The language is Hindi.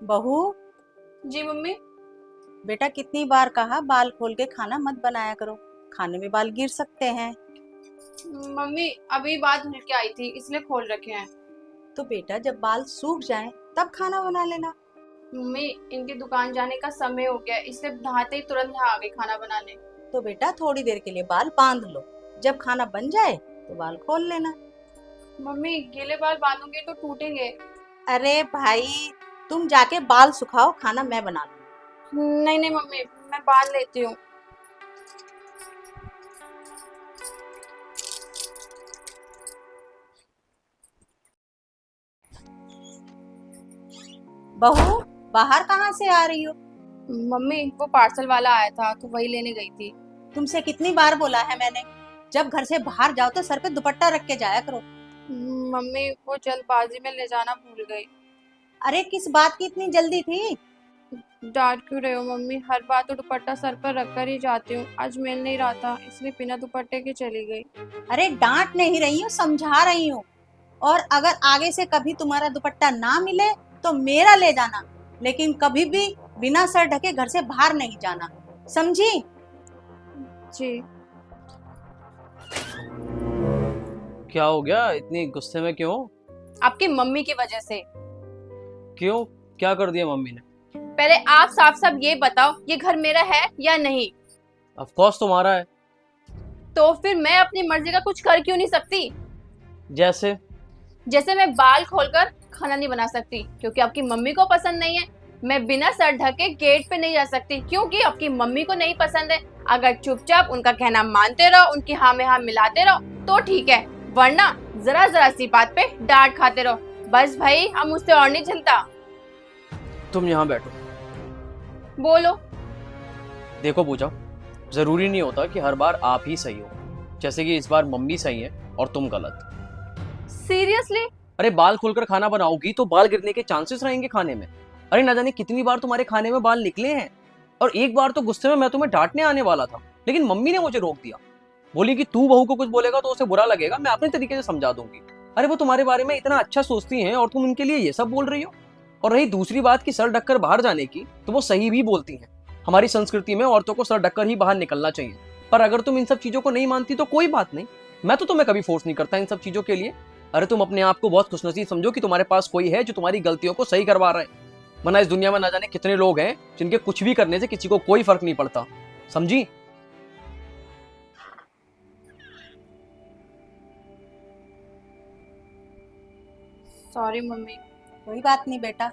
बहू, जी मम्मी। बेटा कितनी बार कहा बाल खोल के खाना मत बनाया करो। खाने में बाल गिर सकते हैं। मम्मी अभी बात धुल के आई थी इसलिए खोल रखे हैं। तो बेटा जब बाल सूख जाएं तब खाना बना लेना। मम्मी इनकी दुकान जाने का समय हो गया इसलिए नहाते ही तुरंत यहाँ आ गई खाना बनाने। तो बेटा थोड़ी देर के लिए बाल बांध लो, जब खाना बन जाए तो बाल खोल लेना। मम्मी गीले बाल बांधूंगी तो टूटेंगे। अरे भाई, तुम जाके बाल सुखाओ, खाना मैं बना लूंगी। नहीं नहीं मम्मी, मैं बांध लेती हूँ। बहू, बाहर कहाँ से आ रही हो? मम्मी वो पार्सल वाला आया था तो वही लेने गई थी। तुमसे कितनी बार बोला है मैंने, जब घर से बाहर जाओ तो सर पे दुपट्टा रख के जाया करो। मम्मी वो जल्दबाजी में ले जाना भूल गई। अरे किस बात की इतनी जल्दी थी? डांट क्यों रहे हो मम्मी, हर बार तो दुपट्टा सर पर रख कर ही जाती हूँ, आज मिल नहीं रहा था इसलिए बिना दुपट्टे के चली गई। अरे डांट नहीं रही हूँ, समझा रही हूँ। और अगर आगे से कभी तुम्हारा दुपट्टा ना मिले तो मेरा ले जाना, लेकिन कभी भी बिना सर ढके घर से बाहर नहीं जाना, समझी? जी। क्या हो गया, इतनी गुस्से में क्यों? आपकी मम्मी की वजह से। क्यों? क्या कर दिया मम्मी ने? पहले आप साफ साफ ये बताओ ये घर मेरा है या नहीं। ऑफ कोर्स तुम्हारा है। तो फिर मैं अपनी मर्जी का कुछ कर क्यों नहीं सकती? जैसे? जैसे मैं बाल खोलकर खाना नहीं बना सकती क्योंकि आपकी मम्मी को पसंद नहीं है। मैं बिना सर ढके गेट पे नहीं जा सकती क्योंकि आपकी मम्मी को नहीं पसंद है। अगर चुपचाप उनका कहना मानते रहो, उनकी हाँ में हाँ मिलाते रहो तो ठीक है, वरना जरा जरा सी बात पे डांट खाते रहो। बस भाई हम मुझसे और नहीं चलता। तुम यहाँ बैठो। बोलो। देखो पूजा, जरूरी नहीं होता कि हर बार आप ही सही हो। जैसे कि इस बार मम्मी सही है और तुम गलत। सीरियसली? अरे बाल खोलकर खाना बनाओगी तो बाल गिरने के चांसेस रहेंगे खाने में। अरे ना जाने कितनी बार तुम्हारे खाने में बाल निकले हैं। और एक बार तो गुस्से में मैं तुम्हें डांटने आने वाला था, लेकिन मम्मी ने मुझे रोक दिया। बोली कि तू बहू को कुछ बोलेगा तो उसे बुरा लगेगा, मैं अपने तरीके से समझा दूंगी। अरे वो तुम्हारे बारे में इतना अच्छा सोचती हैं और तुम उनके लिए ये सब बोल रही हो। और रही दूसरी बात की सर ढककर बाहर जाने की, तो वो सही भी बोलती हैं। हमारी संस्कृति में औरतों को सर ढककर ही बाहर निकलना चाहिए। पर अगर तुम इन सब चीजों को नहीं मानती तो कोई बात नहीं, मैं तो तुम्हें कभी फोर्स नहीं करता इन सब चीजों के लिए। अरे तुम अपने आप को बहुत खुशनसीब समझो कि तुम्हारे पास कोई है जो तुम्हारी गलतियों को सही करवा रहा है। वरना इस दुनिया में ना जाने कितने लोग हैं जिनके कुछ भी करने से किसी को कोई फर्क नहीं पड़ता। समझी? Sorry mummy. कोई बात नहीं बेटा,